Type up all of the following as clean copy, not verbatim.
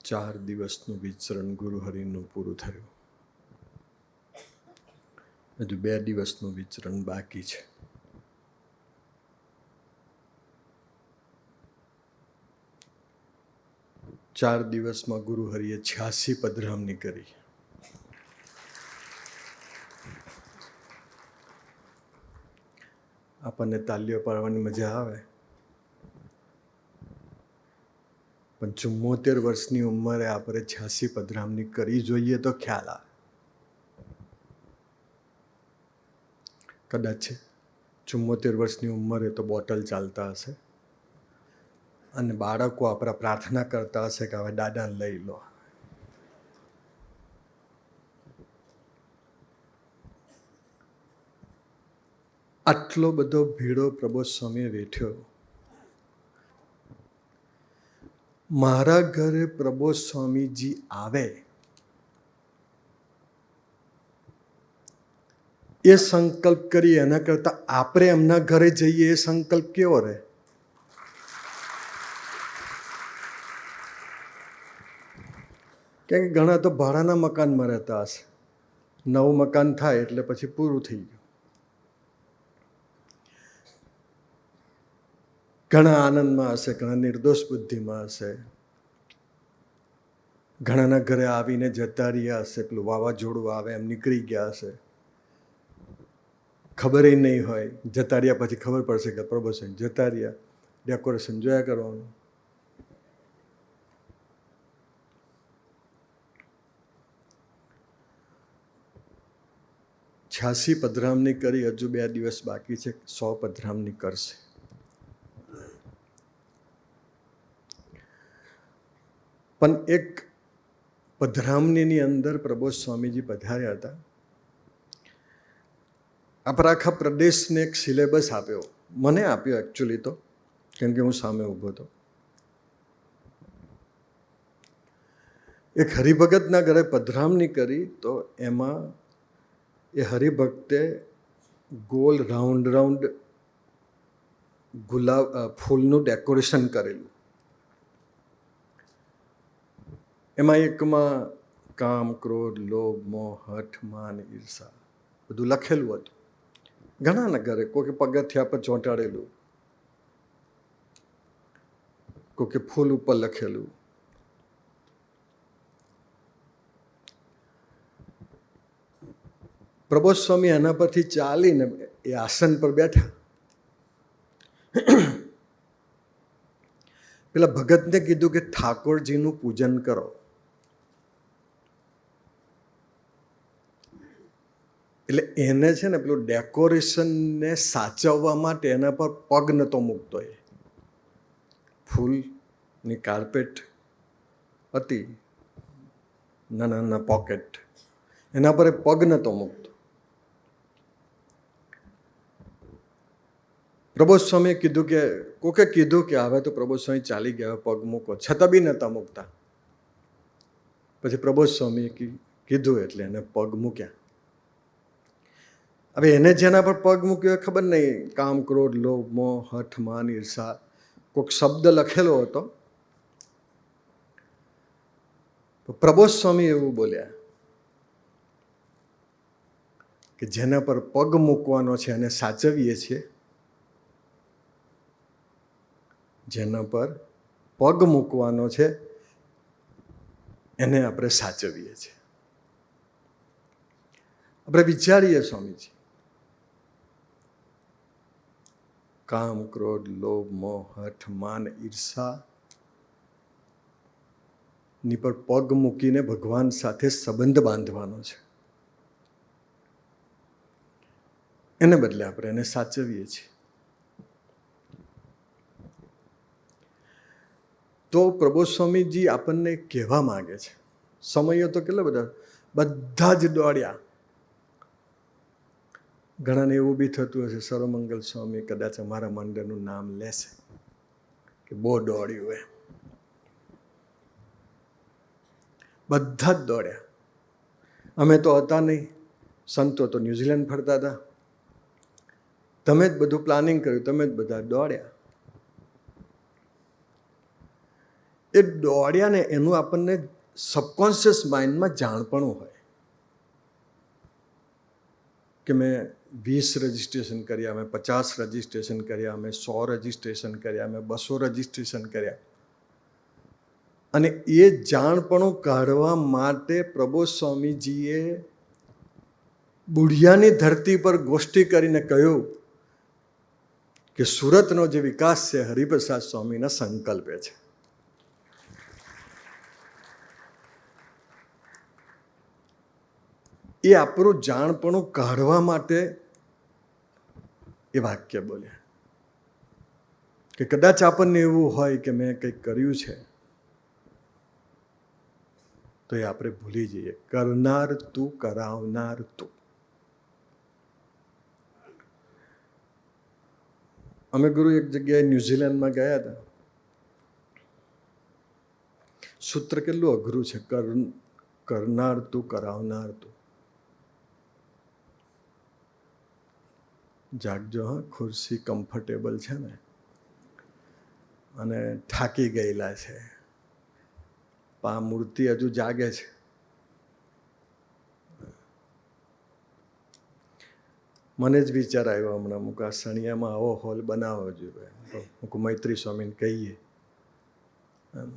4 દિવસનું વિચરણ ગુરુહરિનું પૂરું થયું. હજુ 2 દિવસનું વિચરણ બાકી છે. ચાર દિવસમાં ગુરુહરિએ 86 પધરામણી કરી. આપણને તાલીઓ પાડવાની મજા આવે, પણ 74 વર્ષની ઉંમરે આપણે 86 પધરામણી કરી જોઈએ તો ખ્યાલ આવે. કદાચ 74 વર્ષની ઉંમરે તો બોટલ ચાલતા હશે અને બાળકો આપણા પ્રાર્થના કરતા હશે કે હવે દાદાને લઈ લો. આટલો બધો ભીડો પ્રબોધ સ્વામીએ વેઠ્યો. મારા ઘરે પ્રબોધ સ્વામીજી આવે એ સંકલ્પ કરી એના કરતા આપણે એમના ઘરે જઈએ એ સંકલ્પ કેવો રહે? કેમ કે ઘણા તો ભાડાના મકાનમાં રહેતા હશે, નવું મકાન થાય એટલે પછી પૂરું થઈ ગયું. ઘણા આનંદમાં હશે, ઘણા નિર્દોષ બુદ્ધિમાં હશે, ઘણાના ઘરે આવીને જતા રહ્યા હશે. પેલું વાવાઝોડું આવે એમ નીકળી ગયા હશે, ખબર નહીં હોય. જતા રહ્યા પછી ખબર પડશે કે પ્રભુ સાહેબ જતા રહ્યા. ડેકોરેશન જોયા કરવાનું. છ્યાસી પધરામણી કરી, હજુ 2 દિવસ બાકી છે. 100 પધરામણી કરશે. પણ એક પધરામણીની અંદર પ્રબોધ સ્વામીજી પધાર્યા હતા. આપણા આખા પ્રદેશને એક સિલેબસ આપ્યો, મને આપ્યો એકચ્યુઅલી તો, કેમ કે હું સામે ઊભો હતો. એક હરિભગતના ઘરે પધરામણી કરી તો એમાં એ હરિભક્તે ગોલ રાઉન્ડ ગુલાબ ફૂલનું ડેકોરેશન કરેલું. એમાં એકમાં કામ, ક્રોધ, લોભ, મોહ, હઠ, માન, ઈર્ષા બધું લખેલું હતું. ઘણાના ઘરે કોઈ પગથિયા પર ચોંટાડેલું, કોઈ ફૂલ ઉપર લખેલું. પ્રબોધ સ્વામી એના પરથી ચાલીને એ આસન પર બેઠા. પેલા ભગતને કીધું કે ઠાકોરજીનું પૂજન કરો. એટલે એને છે ને પેલું ડેકોરેશનને સાચવવા માટે એના પર પગ નતો મૂકતો. એ ફૂલની કાર્પેટ હતી, નાના નાના પોકેટ, એના પર પગ નતો મૂકતો. પ્રબોધ સ્વામીએ કીધું કે કોકે કીધું કે હવે તો પ્રબોધ સ્વામી ચાલી ગયા, પગ મૂકો, છતાં બી નતા મૂકતા. પછી પ્રબોધ સ્વામીએ કીધું એટલે એને પગ મૂક્યા. હવે એને જેના પર પગ મૂક્યો ખબર નહીં, કામ, ક્રોધ, લોભ, મોહ, હઠ, માન, ઈર્ષા કોઈક શબ્દ લખેલો હતો. પ્રબોધ સ્વામી એવું બોલ્યા કે જેના પર પગ મૂકવાનો છે એને સાચવીએ છીએ, જેના પર પગ મૂકવાનો છે એને આપણે સાચવીએ છીએ. આપણે વિચારીએ સ્વામીજી, કામ, ક્રોધ, લોભ, મોહ, હઠ, માન, ઈર્ષા ની પર પગ મૂકીને ભગવાન સાથે સંબંધ બાંધવાનો છે. એને બદલે આપણે એને સાચવીએ છીએ. તો પ્રબોધ સ્વામીજી આપણને કહેવા માંગે છે, સમયો તો કેટલા બધા જ દોડ્યા. ઘણાને એવું બી થતું હશે સર્વમંગલ સ્વામી કદાચ અમારા મંડળનું નામ લેશે કે બહુ દોડ્યું એમ. બધા જ દોડ્યા. અમે તો હતા નહીં, સંતો તો ન્યુઝીલેન્ડ ફરતા હતા. તમે જ બધું પ્લાનિંગ કર્યું, તમે જ બધા દોડ્યા. એ દોડ્યા ને એનું આપણને સબકોન્શિયસ માઇન્ડમાં જાણપણું હોય કે મેં 20 રજિસ્ટ્રેશન કર્યા, મેં 50 રજિસ્ટ્રેશન કર્યા, મેં 100 રજિસ્ટ્રેશન કર્યા, મેં 200 રજિસ્ટ્રેશન કર્યા. અને એ જાણપણું કાઢવા માટે પ્રબોધ સ્વામીજીએ બુઢિયાની ધરતી પર ગોષ્ઠી કરીને કહ્યું કે સુરતનો જે વિકાસ છે હરિપ્રસાદ સ્વામીના સંકલ્પે છે. એ આપણું જાણપણું કાઢવા માટે એ વાક્ય બોલ્યા કે કદાચ આપણને એવું હોય કે મેં કંઈક કર્યું છે તો એ આપણે ભૂલી જઈએ. કરનાર તું, કરાવનાર તું. અમે ગુરુ એક જગ્યાએ ન્યુઝીલેન્ડમાં ગયા હતા. સૂત્ર કેટલું અઘરું છે, કરનાર તું, કરાવનાર તું. જાગજો હા, ખુરશી કમ્ફર્ટેબલ છે ને અને થાકી ગયેલા છે, આ મૂર્તિ હજુ જાગે છે. મને જ વિચાર આવ્યો હમણાં, અમુક આ સણિયામાં આવો હોલ બનાવવો જોઈએ. અમુક મૈત્રી સ્વામીને કહીએ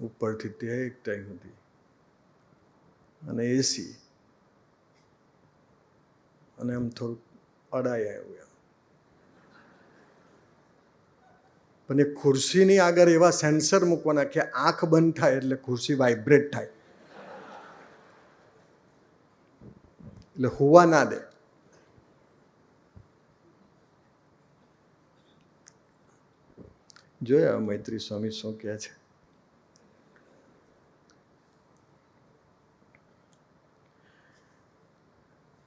ઉપરથી ટેક ટાઈમ સુધી અને એસી અને આમ થોડુંક અડાય આવ્યું. પણ એ ખુરશીની આગળ એવા સેન્સર મૂકવાના કે આંખ બંધ થાય એટલે ખુરશી વાઇબ્રેટ થાય, એટલે હોવા ના દે. જોયા મૈત્રી સ્વામી શું કહે છે.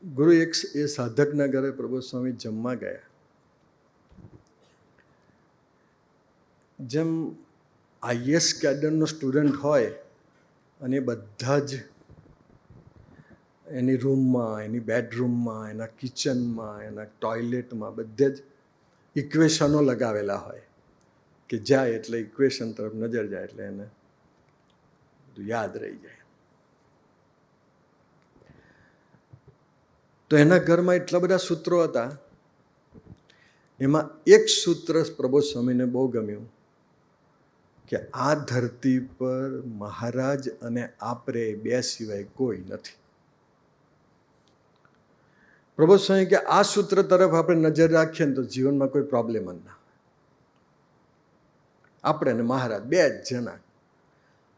ગુરુ એક એ સાધકના ઘરે પ્રબોધ સ્વામી જમવા ગયા. જેમ આઈએસ કેડરનો સ્ટુડન્ટ હોય અને બધા જ એની રૂમમાં, એની બેડરૂમમાં, એના કિચનમાં, એના ટોયલેટમાં બધે જ ઇક્વેશનો લગાવેલા હોય કે જાય એટલે ઇક્વેશન તરફ નજર જાય એટલે એને બધું યાદ રહી જાય. તો એના ઘરમાં એટલા બધા સૂત્રો હતા. એમાં એક સૂત્ર પ્રબોધ સ્વામીને બહુ ગમ્યું કે આ ધરતી પર મહારાજ અને આપણે બે સિવાય કોઈ નથી. પ્રબોધ સ્વામી કે આ સૂત્ર તરફ આપણે નજર રાખીએ ને તો જીવનમાં કોઈ પ્રોબ્લેમ જ ના. આપણે ને મહારાજ બે જ જણા.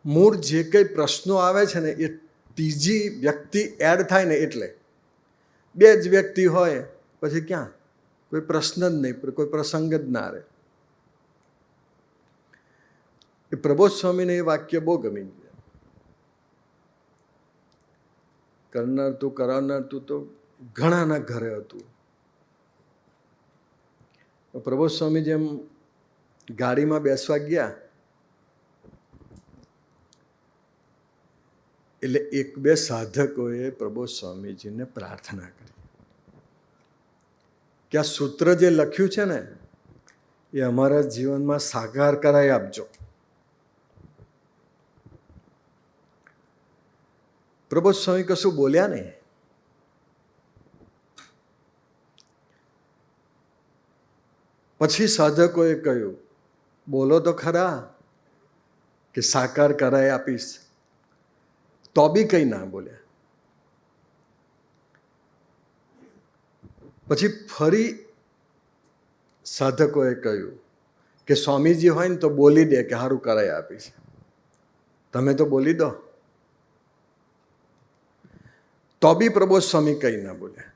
મૂળ જે કંઈ પ્રશ્નો આવે છે ને એ ત્રીજી વ્યક્તિ એડ થાય ને એટલે બે જ વ્યક્તિ હોય પછી ક્યાં કોઈ પ્રશ્ન જ નહીં, કોઈ પ્રસંગ જ ના રહે. એ પ્રબોધ સ્વામીને એ વાક્ય બહુ ગમી ગયા. કરનાર તું, કરાવનાર તું તો ઘણાના ઘરે હતું. પ્રબોધ સ્વામી જેમ ગાડીમાં બેસવા ગયા એટલે એક બે સાધકોએ પ્રબોધ સ્વામીજીને પ્રાર્થના કરી કે આ સૂત્ર જે લખ્યું છે ને એ અમારા જીવનમાં સાકાર કરાવી આપજો. પ્રબોધ સ્વામી કશું બોલ્યા નહીં. પછી સાધકોએ કહ્યું બોલો તો ખરા કે સાકાર કરાવી આપીશ. તો બી કંઈ ના બોલ્યા. પછી ફરી સાધકોએ કહ્યું કે સ્વામીજી હોય ને તો બોલી દે કે સારું કરાવી આપીશ, તમે તો બોલી દો. તો બી પ્રબોધ સ્વામી કંઈ ના બોલ્યા.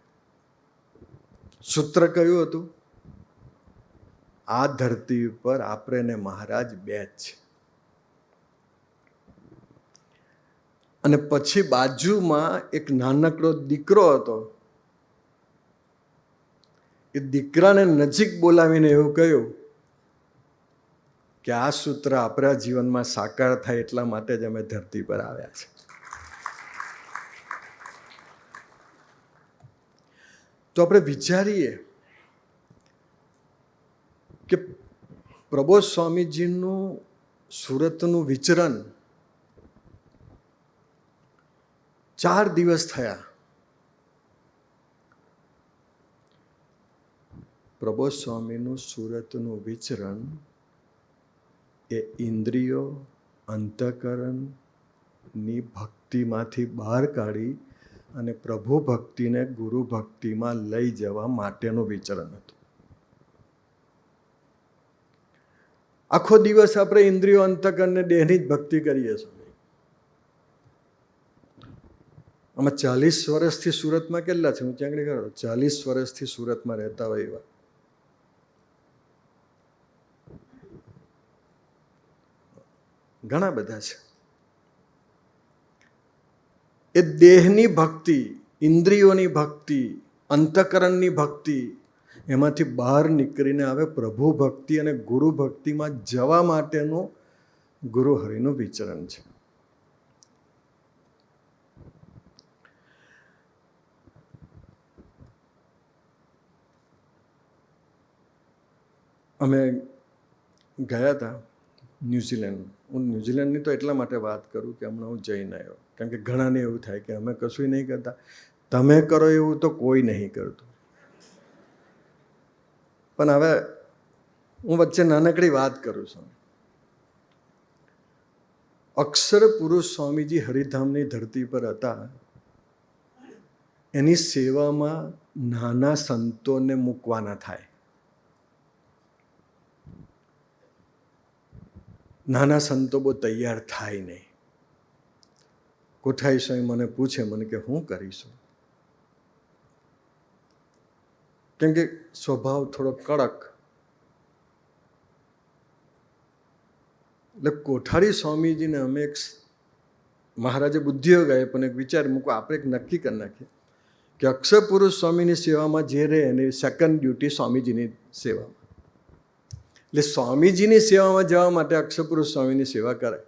સૂત્ર કયું હતું? આ ધરતી ઉપર આપણે ને મહારાજ બે જ છે. અને પછી બાજુમાં એક નાનકડો દીકરો હતો. એ દીકરાને નજીક બોલાવીને એવું કહ્યું કે આ સૂત્ર આપણા જીવનમાં સાકાર થાય એટલા માટે જ અમે ધરતી પર આવ્યા છે. તો આપણે વિચારીએ કે પ્રબોધ સ્વામીજીનું સુરતનું વિચરણ 4 દિવસ થયા. પ્રબોધ સ્વામીનું સુરતનું વિચરણ એ ઇન્દ્રિયો અંતઃકરણની ભક્તિમાંથી બહાર કાઢી અને પ્રભુ ભક્તિને ગુરુ ભક્તિમાં લઈ જવા માટેનું વિચરણ હતું. આખો દિવસ આપણે ઇન્દ્રિયો અંતઃકરણને દેહની જ ભક્તિ કરીએ છીએ. આમાં 40 વર્ષથી સુરતમાં કેટલા છે? હું ચાંગડી કરો 40 વર્ષથી સુરતમાં રહેતા હોય એવા ઘણા બધા છે. એ દેહની ભક્તિ, ઇન્દ્રિયોની ભક્તિ, અંતઃકરણની ભક્તિ એમાંથી બહાર નીકળીને હવે પ્રભુ ભક્તિ અને ગુરુ ભક્તિમાં જવા માટેનું ગુરુ હરિનું વિચરણ છે. અમે ગયા હતા ન્યૂઝીલેન્ડ. હું ન્યૂઝીલેન્ડની તો એટલા માટે વાત કરું કે હમણાં હું જઈને આવ્યો. કારણ કે ઘણાને એવું થાય કે અમે કશું નહીં કરતા, તમે કરો એવું તો કોઈ નહીં કરતું. પણ હવે હું વચ્ચે નાનકડી વાત કરું છું. અક્ષર પુરુષ સ્વામીજી હરિધામની ધરતી પર હતા. એની સેવામાં નાના સંતોને મૂકવાના થાય. નાના સંતો બહુ તૈયાર થાય નહીં. કોઠારી સ્વામી મને પૂછે, મને કે હું કરીશું? કેમ કે સ્વભાવ થોડો કડક. એટલે કોઠારી સ્વામીજીને અમે એક મહારાજે બુદ્ધિઓ ગયે પણ એક વિચાર મૂકો, આપણે એક નક્કી કરી નાખીએ કે અક્ષર પુરુષ સ્વામીની સેવામાં જે રહે એની સેકન્ડ ડ્યુટી સ્વામીજીની સેવામાં. એટલે સ્વામીજીની સેવામાં જવા માટે અક્ષર પુરુષ સ્વામીની સેવા કરે.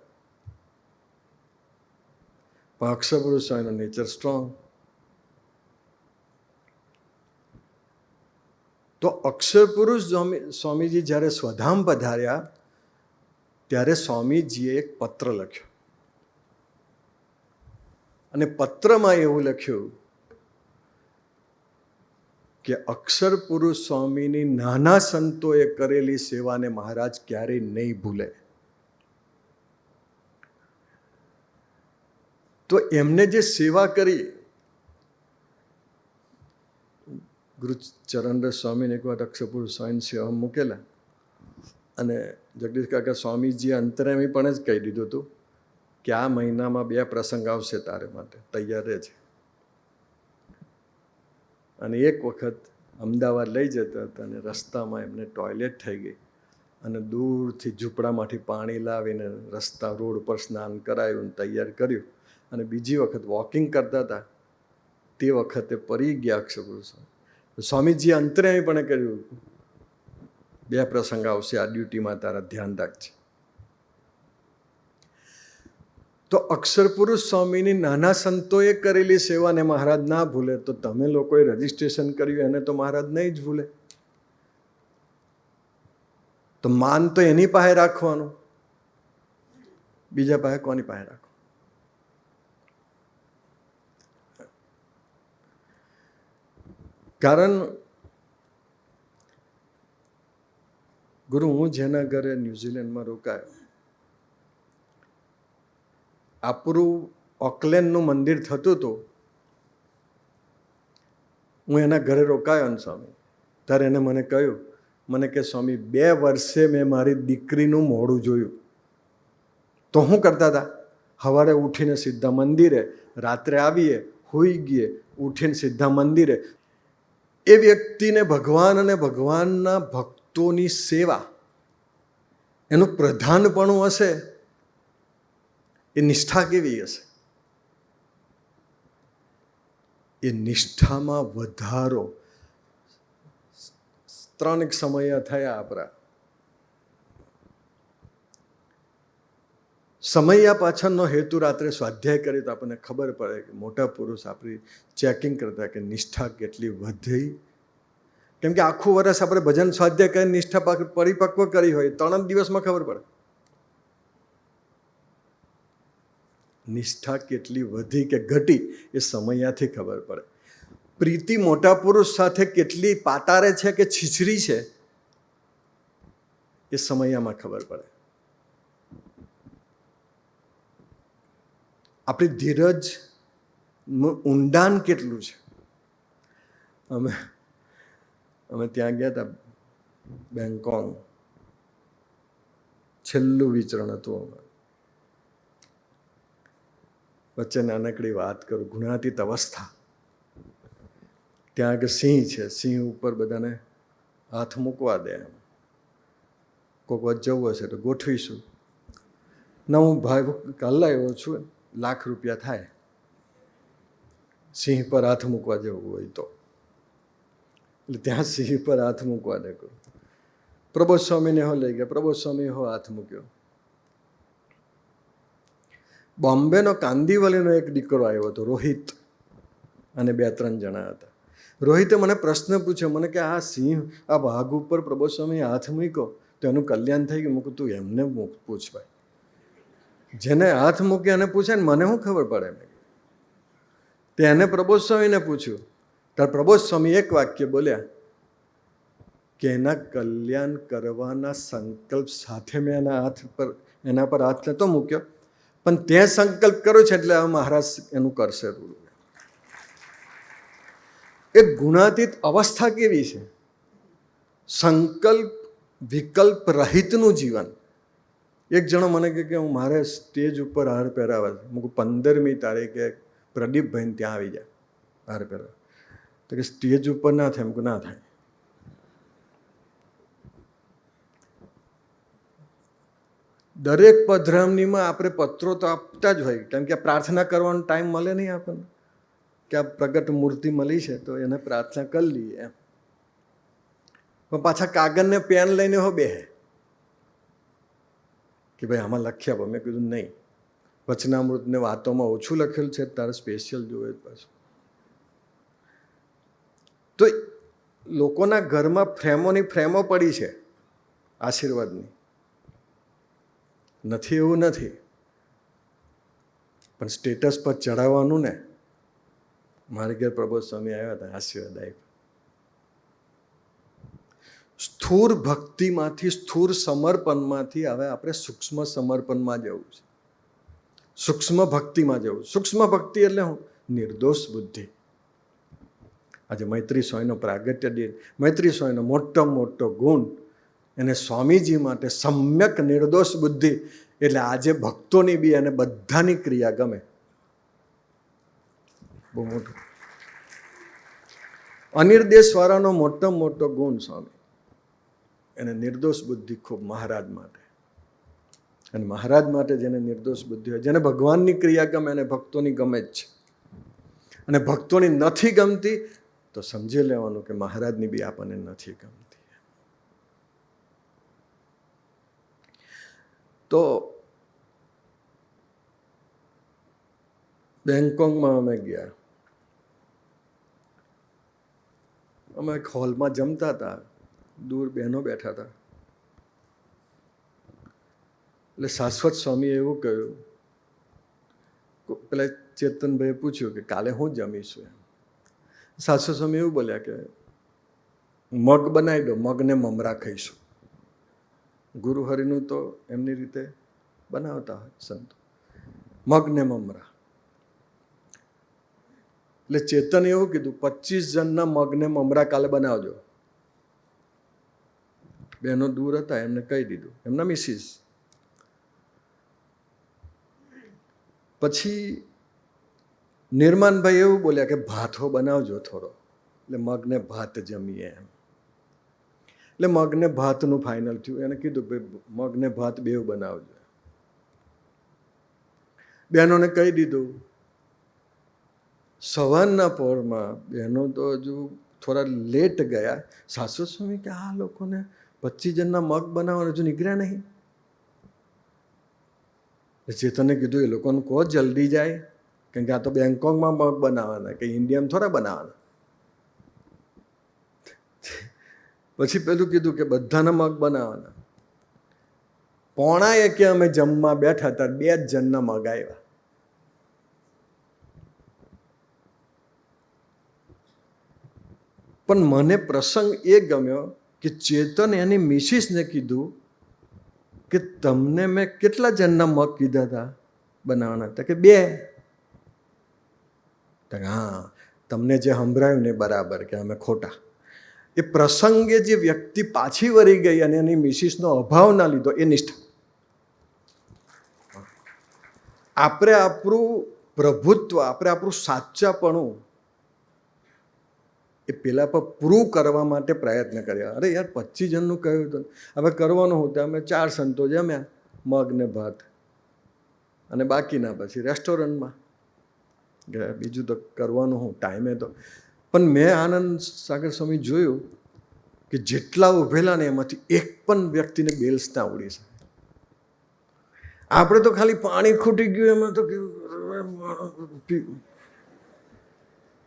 પણ અક્ષર પુરુષ સ્વામીનો નેચર સ્ટ્રોંગ. તો અક્ષર પુરુષ સ્વામીજી જ્યારે સ્વધામ પધાર્યા ત્યારે સ્વામીજીએ એક પત્ર લખ્યો. અને પત્રમાં એવું લખ્યું કે અક્ષર પુરુષ સ્વામીની નાના સંતોએ કરેલી સેવાને મહારાજ ક્યારેય નહીં ભૂલે. તો એમને જે સેવા કરી, ગુરુ ચરણદાસ સ્વામીને એક વાર અક્ષર પુરુષ સ્વામીની સેવા મૂકેલા અને જગદીશ કાકા સ્વામીજીએ અંતરામી પણ જ કહી દીધું હતું કે આ મહિનામાં 2 પ્રસંગ આવશે તારે માટે, તૈયાર રહેજે. અને એક વખત અમદાવાદ લઈ જતા હતા અને રસ્તામાં એમને ટોયલેટ થઈ ગઈ અને દૂરથી ઝૂંપડામાંથી પાણી લાવીને રસ્તા રોડ પર સ્નાન કરાયું અને તૈયાર કર્યું. અને બીજી વખત વોકિંગ કરતા હતા તે વખતે પડી ગયા અક્ષર પુરુષ. સ્વામીજીએ અંતરામી પણ કર્યું 2 પ્રસંગ આવશે, આ ડ્યુટીમાં તારા ધ્યાન રાખજે. તો અક્ષર પુરુષ સ્વામીની નાના સંતોએ કરેલી સેવાને મહારાજ ના ભૂલે તો તમે લોકોએ રજીસ્ટ્રેશન કર્યું એને તો મહારાજ નહીં જ ભૂલે. તો માન તો એની પાસે રાખવાનું, બીજા પાસે કોની પાસે રાખવાનું? કારણ ગુરુ, હું જેના ઘરે ન્યૂઝીલેન્ડમાં રોકાયો, આપણું ઓકલેન્ડનું મંદિર થતું હતું, હું એના ઘરે રોકાયો ને સ્વામી, ત્યારે એને મને કહ્યું, મને કે સ્વામી 2 વર્ષે મેં મારી દીકરીનું મોઢું જોયું. તો શું કરતા હતા? સવારે ઉઠીને સીધા મંદિરે, રાત્રે આવીએ, સૂઈ ગઈએ, ઉઠીને સીધા મંદિરે. એ વ્યક્તિને ભગવાન અને ભગવાનના ભક્તોની સેવા એનું પ્રધાનપણું હશે. એ નિષ્ઠા કેવી હશે? એ નિષ્ઠામાં વધારો. 3 સમય થયા આપણા. સમયા પાછળનો હેતુ રાત્રે સ્વાધ્યાય કરી તો આપણને ખબર પડે કે મોટા પુરુષ આપણી ચેકિંગ કરતા કે નિષ્ઠા કેટલી વધી. કેમ કે આખું વર્ષ આપણે ભજન સ્વાધ્યાય કરીને નિષ્ઠા પરિપક્વ કરી હોય 3 જ દિવસમાં ખબર પડે. નિષ્ઠા કેટલી વધી કે ઘટી એ સમયાથી ખબર પડે. પ્રીતિ મોટા પુરુષ સાથે કેટલી પાતારે છે કે છીછરી છે એ સમયમાં ખબર પડે. આપણી ધીરજ ઊંડાણ કેટલું છે. અમે ત્યાં ગયા હતા બેંગકોક, છેલ્લું વિચરણ હતું. વચ્ચે નાનકડી વાત કરું. ગુણાતીત અવસ્થા. ત્યાં આગળ સિંહ છે, સિંહ ઉપર બધાને હાથ મૂકવા દે. કોઈક વાર જવું હશે તો ગોઠવીશું. ના, હું ભાઈ હલાવ્યો છું, ₹1,00,000 થાય સિંહ પર હાથ મૂકવા જવું હોય તો. એટલે ત્યાં સિંહ પર હાથ મૂકવા દે. પ્રબોધ સ્વામીને હો લઈ ગયા. પ્રબોધ સ્વામી હો હાથ મૂક્યો. બોમ્બેનો કાંદીવલીનો એક દીકરો આવ્યો હતો, રોહિત, અને 2-3 જણા હતા. રોહિતે મને પ્રશ્ન પૂછ્યો, મને કે આ સિંહ, આ વાઘ ઉપર પ્રબોધ સ્વામી હાથ મૂક્યો તો એનું કલ્યાણ થઈ ગયું. મૂકું તું એમને પૂછ ભાઈ, જેને હાથ મૂકે એને પૂછે ને, મને શું ખબર પડે. તેને પ્રબોધ સ્વામીને પૂછ્યું. ત્યારે પ્રબોધ સ્વામી એક વાક્ય બોલ્યા કે એના કલ્યાણ કરવાના સંકલ્પ સાથે મેં એના પર હાથ નતો મૂક્યો, પણ તે સંકલ્પ કર્યો છે એટલે હવે મહારાજ એનું કરશે. એક ગુણાતીત અવસ્થા કેવી છે? સંકલ્પ વિકલ્પ રહિતનું જીવન. એક જણો મને કહે કે હું મારે સ્ટેજ ઉપર હાર પહેરાવા છે. હું 15મી તારીખે પ્રદીપભાઈને ત્યાં આવી જાય હાર પહેરાવા. તો કે સ્ટેજ ઉપર ના થાય. એમ ના થાય. દરેક પધરામણીમાં આપણે પત્રો તો આપતા જ હોય, કારણ કે પ્રાર્થના કરવાનો ટાઈમ મળે નહીં આપણને, કે આ પ્રગટ મૂર્તિ મળી છે તો એને પ્રાર્થના કરી લઈએ એમ. પણ પાછા કાગળને પેન લઈને હો બેહે કે ભાઈ આમાં લખી આપો. મેં કીધું નહીં, વચનામૃતને વાતોમાં ઓછું લખેલું છે, તારે સ્પેશિયલ જોઈએ પાછું. તો લોકોના ઘરમાં ફ્રેમો પડી છે આશીર્વાદની. નથી એવું નથી, પણ સ્ટેટસ પર ચડાવવાનું ને. મારે ઘેર પ્રબોધ સ્વામી આવ્યા હતા, આશીર્વાદ આપ્યા. સ્થૂળ ભક્તિમાંથી, સ્થૂળ સમર્પણમાંથી હવે આપણે સૂક્ષ્મ સમર્પણમાં જવું છે, સૂક્ષ્મ ભક્તિમાં જવું. સૂક્ષ્મ ભક્તિ એટલે હું? નિર્દોષ બુદ્ધિ. આજે મૈત્રી સ્વામીનો પ્રાગટ્ય દિન, મૈત્રી સ્વામીનો મોટો ગુણ, એને સ્વામીજી માટે સમ્યક નિર્દોષ બુદ્ધિ. એટલે આજે ભક્તોની બી અને બધાની ક્રિયા ગમે. બહુ મોટું. અનિર્દેશવાળાનો મોટો ગુણ સ્વામી, એને નિર્દોષ બુદ્ધિ ખૂબ મહારાજ માટે. અને મહારાજ માટે જેને નિર્દોષ બુદ્ધિ હોય, જેને ભગવાનની ક્રિયા ગમે, એને ભક્તોની ગમે જ છે. અને ભક્તોની નથી ગમતી તો સમજી લેવાનું કે મહારાજની બી આપણને નથી ગમતી. તો બેંગકોકમાં અમે ગયા. અમે એક હોલમાં જમતા હતા, દૂર બહેનો બેઠા હતા. એટલે શાશ્વત સ્વામીએ એવું કહ્યું, પેલા ચેતનભાઈએ પૂછ્યું કે કાલે હું જમીશું એમ. શાશ્વત સ્વામી એવું બોલ્યા કે મગ બનાવી દો, મગને મમરા ખાઈશું. ગુરુ હરિનું તો એમની રીતે બનાવતા હોય સંતો, મગને મમરા. એટલે ચેતન એવું કીધું 25 જણના મગને મમરા કાલે બનાવજો. બહેનો દૂર હતા, એમને કહી દીધું, એમના મિસિસ. પછી નિર્માનભાઈ એવું બોલ્યા કે ભાથો બનાવજો થોડો, એટલે મગને ભાત જમીએ એમ. એટલે મગને ભાતનું ફાઇનલ થયું. એને કીધું ભાઈ મગને ભાત બેવ બનાવજો. બહેનોને કહી દીધું. સવારના પહોરમાં બહેનો તો હજુ થોડા લેટ ગયા. શાશ્વત સ્વામી કે આ લોકોને 25 જણના મગ બનાવવાના હજુ નીકળ્યા નહીં. ચેતને કીધું એ લોકોને કહો જલ્દી જાય, કેમ કે આ તો બેંગકોકમાં મગ બનાવવાના, કે ઇન્ડિયામાં થોડા બનાવવાના. પછી પેલું કીધું કે બધાના મગ બનાવવાના. 1:45 અમે જમવા બેઠા ત્યારે 2 જ જણના મગ આવ્યા. પણ મને પ્રસંગ એ ગમ્યો કે ચેતન એની મિસિસને કીધું કે તમને મેં કેટલા જણના મગ કીધા હતા બનાવવાના હતા? કે 2. હા, તમને જે સંભળાયું ને બરાબર, કે અમે ખોટા. એ પ્રસંગે જે વ્યક્તિ પાછી વળી ગઈ અને એની મિસિસનો અભાવ ના લીધો, એ નિષ્ઠા. આપણે આપણું પ્રભુત્વ, આપણે આપણું સાચાપણું એ પેલા પર પ્રૂવ કરવા માટે પ્રયત્ન કર્યા. અરે યાર, 25 જણનું કહ્યું હતું, હવે કરવાનું હતું. અમે 4 સંતો જમ્યા, મગ ને ભાત, અને બાકીના પછી રેસ્ટોરન્ટમાં ગયા. બીજું તો કરવાનું હું, ટાઈમે તો. પણ મેં આનંદ સાગર સ્વામી જોયું કે જેટલા ઉભેલા ને એમાંથી એક પણ વ્યક્તિને બેલ્સ ના ઉડી શકે. આપણે તો ખાલી પાણી ખૂટી ગયું એમાં તો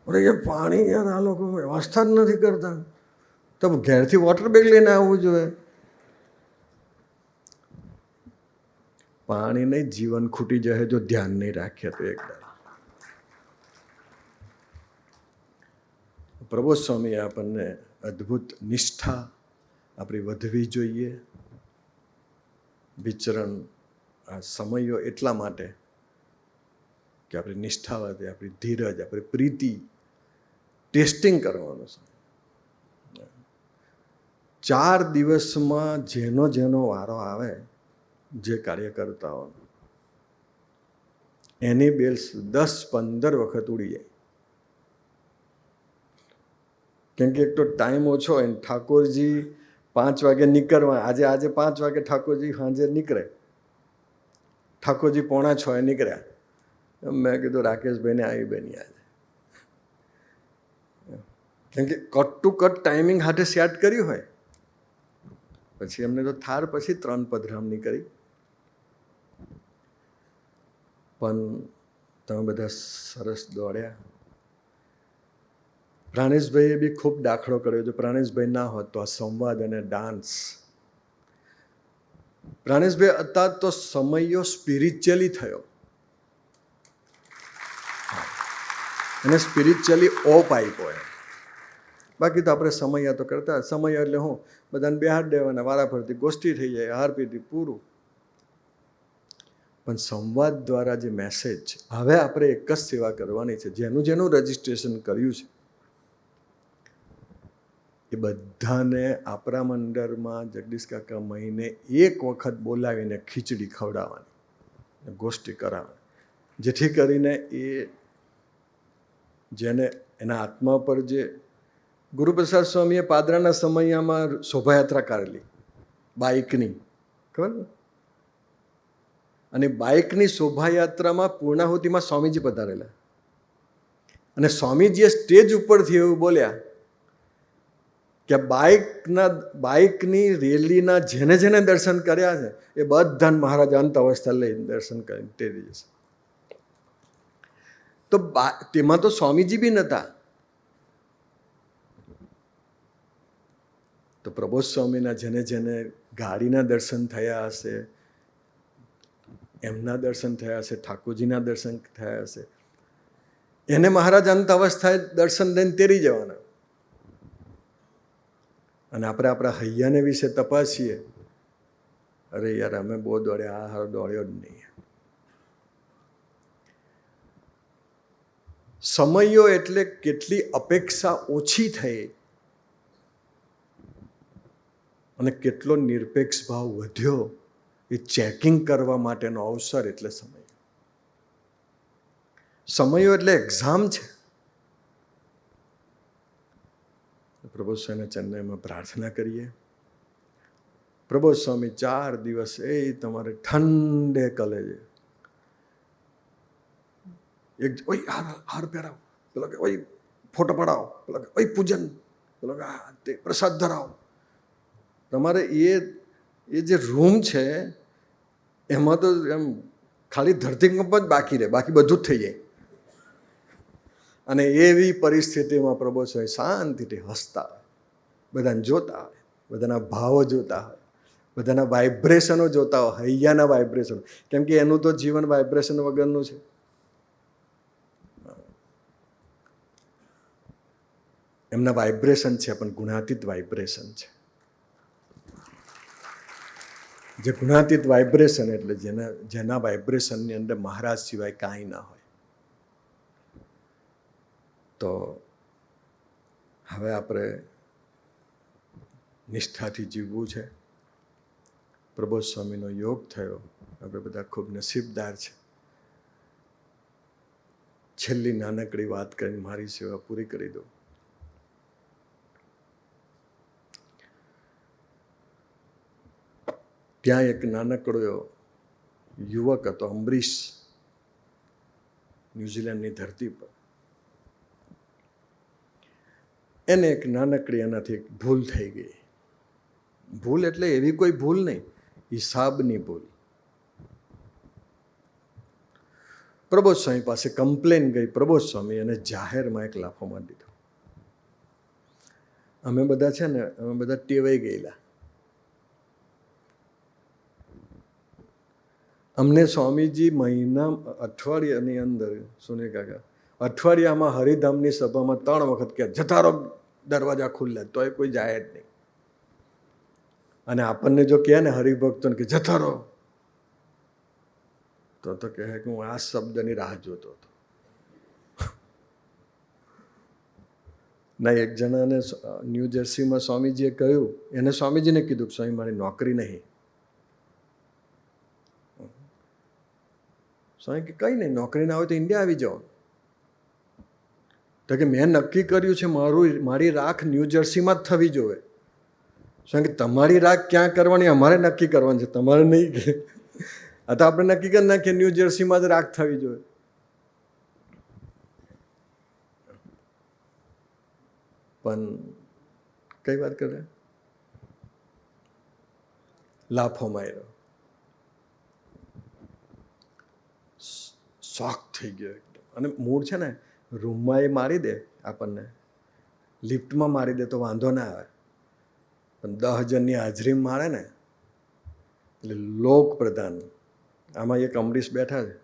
અરે યાર, પાણી યાર, આ લોકો વ્યવસ્થા જ નથી કરતા. તો ઘેરથી વોટર બેગ લઈને આવવું જોઈએ. પાણી નહીં, જીવન ખૂટી જાય જો ધ્યાન નહીં રાખીએ તો. એકદમ પ્રબોધ સ્વામી આપણને અદ્ભુત નિષ્ઠા આપણી વધવી જોઈએ. વિચરણ આ સમયો એટલા માટે કે આપણી નિષ્ઠા વધે, આપણી ધીરજ, આપણી પ્રીતિ ટેસ્ટિંગ કરવાનું છે. 4 દિવસમાં જેનો જેનો વારો આવે, જે કાર્યકર્તાઓ, એની બેલ્સ 10-15 વખત ઉડી જાય. કેમ કે એક તો ટાઈમ ઓછો હોય ને, ઠાકોરજી 5 વાગે નીકળવા. આજે 5 વાગે ઠાકોરજી સાંજે નીકળે, ઠાકોરજી 5:45 નીકળ્યા. મેં કીધું રાકેશભાઈને આવી બની આજે, કેમ કે કટ ટુ કટ ટાઈમિંગ હાથે સેટ કર્યું હોય. પછી એમને તો થાર પછી 3 પધરામણી કરી. પણ તમે બધા સરસ દોડ્યા. પ્રાણેશભાઈએ બી ખૂબ દાખલો કર્યો. જો પ્રાણેશભાઈ ના હોત તો આ સંવાદ અને ડાન્સ. પ્રાણેશભાઈ અત્યારે તો સમયો સ્પિરિચ્યુઅલી થયો, એને સ્પિરિચ્યુઅલી ઓપ આપ્યો એમ. બાકી તો આપણે સમય તો કરતા. સમય એટલે હું, બધાને બેહાડ દેવાના, વારાફરતી ગોષ્ઠી થઈ જાય, હાર પીધી, પૂરું. પણ સંવાદ દ્વારા જે મેસેજ, હવે આપણે એક જ સેવા કરવાની છે. જેનું જેનું રજીસ્ટ્રેશન કર્યું છે એ બધાને આપણા મંડળમાં જગદીશ કાકા મહિને 1 વખત બોલાવીને ખીચડી ખવડાવવાની, ગોષ્ઠી કરાવવાની, જેથી કરીને એ જેને એના આત્મા પર જે ગુરુપ્રસાદ સ્વામીએ પાદરાના સમયમાં શોભાયાત્રા કાઢેલી બાઇકની, ખબર ને? અને બાઇકની શોભાયાત્રામાં પૂર્ણાહુતિમાં સ્વામીજી પધારેલા, અને સ્વામીજીએ સ્ટેજ ઉપરથી એવું બોલ્યા કે બાઇકની રેલીના જેને જેને દર્શન કર્યા છે એ બધાને મહારાજ અંત અવસ્થા લઈ દર્શન કરીને તેડી જશે. તો તેમાં તો સ્વામીજી બી નહોતા. તો પ્રબોધ સ્વામીના જેને જેને ગાડીના દર્શન થયા હશે, એમના દર્શન થયા હશે, ઠાકોરજીના દર્શન થયા હશે, એને મહારાજ અંત અવસ્થાએ દર્શન દઈને તેરી જવાના. અને આપણે આપણા હૈયાને વિશે તપાસીએ, અરે યાર અમે બહુ દોડ્યા, આ હારો દોડ્યો જ નહીં. સમયો એટલે કેટલી અપેક્ષા ઓછી થઈ અને કેટલો નિરપેક્ષ ભાવ વધ્યો, એ ચેકિંગ કરવા માટેનો અવસર એટલે સમય. સમયો એટલે એક્ઝામ છે. પ્રબોધ સ્વામીના ચરણમાં પ્રાર્થના કરીએ. પ્રબોધ સ્વામી 4 દિવસ એ તમારે ઠંડે કલેજે એક ઓય હાર પહેરાવો, પેલો કે ઓય ફોટો પડાવો, પેલો કે ઓય પૂજન, પેલો કે તે પ્રસાદ ધરાવો. તમારે એ જે રૂમ છે એમાં તો એમ ખાલી ધરતીકંપ જ બાકી રહે, બાકી બધું જ થઈ જાય. અને એવી પરિસ્થિતિમાં પ્રભુ સ્વામી શાંતિથી હસતા હોય, બધાને જોતા હોય, બધાના ભાવો જોતા હોય, બધાના વાઇબ્રેશનો જોતા હોય, હૈયાના વાઇબ્રેશનો. કેમ કે એનું તો જીવન વાઇબ્રેશન વગરનું છે. એમના વાઇબ્રેશન છે પણ ગુણાતીત વાઇબ્રેશન છે. જે ગુણાતીત વાઇબ્રેશન એટલે જેના વાઇબ્રેશનની અંદર મહારાજ સિવાય કાંઈ ના હોય. તો હવે આપણે નિષ્ઠાથી જીવવું છે. પ્રબોધ સ્વામીનો યોગ થયો, આપણે બધા ખૂબ નસીબદાર છે. છેલ્લી નાનકડી વાત કરીને મારી સેવા પૂરી કરી દો. ત્યાં એક નાનકડો યુવક હતો, અંબરીશ, ન્યુઝીલેન્ડની ધરતી પર. એને એક નાનકડી એનાથી એક ભૂલ થઈ ગઈ. ભૂલ એટલે એવી કોઈ ભૂલ નહીં, હિસાબની ભૂલ. પ્રબોધ સ્વામી પાસે કમ્પ્લેન ગઈ. પ્રબોધ સ્વામી એને જાહેરમાં એક લાફો મારી દીધો. અમે બધા છે ને, અમે બધા ટેવાઈ ગયેલા. અમને સ્વામીજી અઠવાડિયાની અંદર, સુનિલ કાકા, અઠવાડિયામાં હરિધામની સભામાં 3 વખત કહે, જતા રહો, દરવાજા ખુલ્લા, તોય કોઈ જાય જ નહીં. અને આપણને જો કહે ને હરિભક્તોને કે જતા રહો, તો કહે કે હું આ શબ્દની રાહ જોતો હતો. ના, એક જણાને ન્યૂ જર્સીમાં સ્વામીજીએ કહ્યું, એને સ્વામીજીને કીધું કે સ્વામી મારી નોકરી નહીં. સ્વામી કે કંઈ નહીં, નોકરી ના હોય તો ઇન્ડિયા આવી જાઓ. તો કે મેં નક્કી કર્યું છે મારી રાખ ન્યૂ જર્સીમાં જ થવી જોઈએ. સ્વામી કે તમારી રાખ ક્યાં કરવાની, અમારે નક્કી કરવાની છે, તમારે નહીં. કે આ તો આપણે નક્કી કરી નાખીએ ન્યૂ જર્સીમાં જ રાખ થવી જોઈએ. પણ કઈ વાત કરે, લાફો માર્યો, શોખ થઈ ગયો એકદમ. અને મૂળ છે ને, રૂમમાં એ મારી દે આપણને, લિફ્ટમાં મારી દે તો વાંધો ના આવે, પણ 10 જણની હાજરી મારે ને એટલે લોક પ્રધાન. આમાં એક અંબરીશ બેઠા છે.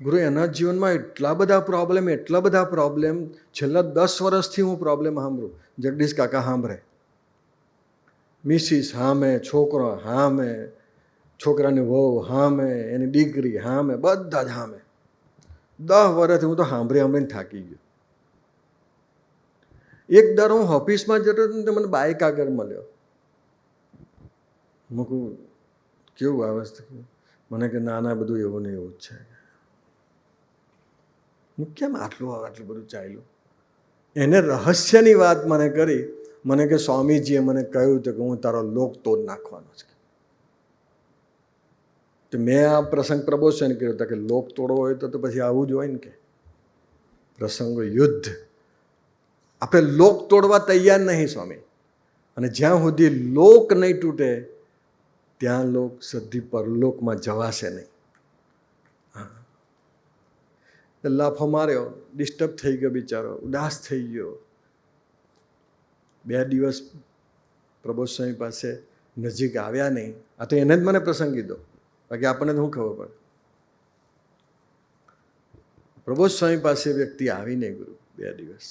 ગુરુ, એના જીવનમાં એટલા બધા પ્રોબ્લેમ, છેલ્લા 10 વર્ષથી હું પ્રોબ્લેમ સાંભળું. જગદીશ કાકા સાંભળે, મિસિસ હામે, છોકરો હામે, છોકરાની વહુ હામે, એની દીકરી હામે, બધા જ હામે. 10 વર્ષથી હું તો સાંભળીને થાકી ગયો. એક દર હું ઓફિસમાં જતો હતો ને, મને બાઇક આગળ મળ્યો. મૂકું કેવું આવે છે? મને કે ના બધું એવું ને એવું જ છે. કેમ આટલું બધું ચાલ્યું? એને રહસ્યની વાત મને કરી. મને કે સ્વામીજીએ મને કહ્યું હતું કે હું તારો લોક તોડ નાખવાનો છે. તો મેં આ પ્રસંગ પ્રબોધન કર્યો હતો કે લોક તોડવો હોય તો પછી આવું જ હોય ને. કે પ્રસંગો યુદ્ધ, આપણે લોક તોડવા તૈયાર નહીં સ્વામી. અને જ્યાં સુધી લોક નહીં તૂટે ત્યાં લોક સદ્ધિ પરલોકમાં જવાશે નહીં. લાફો માર્યો, ડિસ્ટર્બ થઈ ગયો બિચારો, ઉદાસ થઈ ગયો. 2 દિવસ પ્રબોધ સ્વામી પાસે નજીક આવ્યા નહીં. આ તો એને જ મને પ્રસંગ કીધો, બાકી આપણને તો શું ખબર પડે. પ્રબોધ સ્વામી પાસે વ્યક્તિ આવી નહીં ગુરુ 2 દિવસ.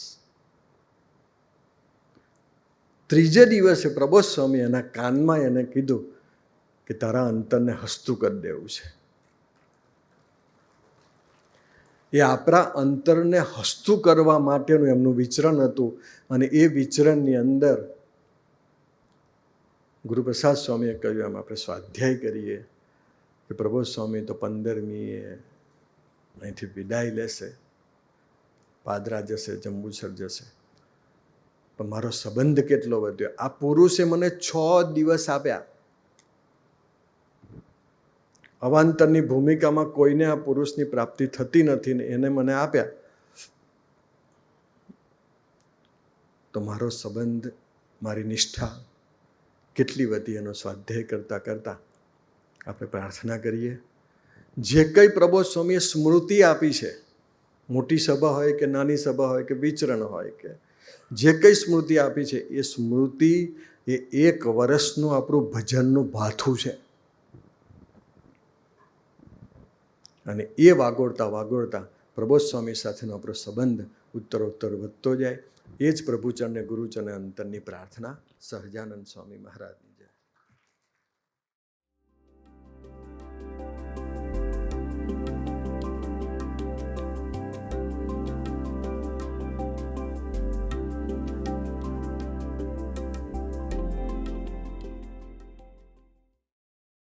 3જે દિવસે પ્રબોધ સ્વામી એના કાનમાં એને કીધું કે તારા અંતરને હસ્તું કરી દેવું છે. એ આપણા અંતરને હસ્તું કરવા માટેનું એમનું વિચરણ હતું. અને એ વિચરણની અંદર ગુરુપ્રસાદ સ્વામીએ કહ્યું એમ આપણે સ્વાધ્યાય કરીએ કે પ્રબોધ સ્વામી તો 15મીએ અહીંથી વિદાય લેશે, પાદરા જશે, જંબુસર જશે. પણ મારો સંબંધ કેટલો વધ્યો. આ પુરુષે મને 6 દિવસ આપ્યા. અવાંતરની ભૂમિકામાં કોઈને આ પુરુષની પ્રાપ્તિ થતી નથી ને એને મને આપ્યા. તો મારો સંબંધ, મારી નિષ્ઠા કેટલી વધી એનો સ્વાધ્યાય કરતાં કરતાં આપણે પ્રાર્થના કરીએ. જે કંઈ પ્રબોધ સ્વામીએ સ્મૃતિ આપી છે, મોટી સભા હોય કે નાની સભા હોય કે વિચરણ હોય કે જે કંઈ સ્મૃતિ આપી છે, એ સ્મૃતિ એ 1 વર્ષનું આપણું ભજનનું ભાથું છે. અને એ વાગોળતા વાગોળતા પ્રબોધ સ્વામી સાથેનો આપણો સંબંધ ઉત્તરોત્તર વધતો જાય. એ જ પ્રભુચરણે ગુરુચરણે અંતરની પ્રાર્થના સહજાનંદ સ્વામી મહારાજની.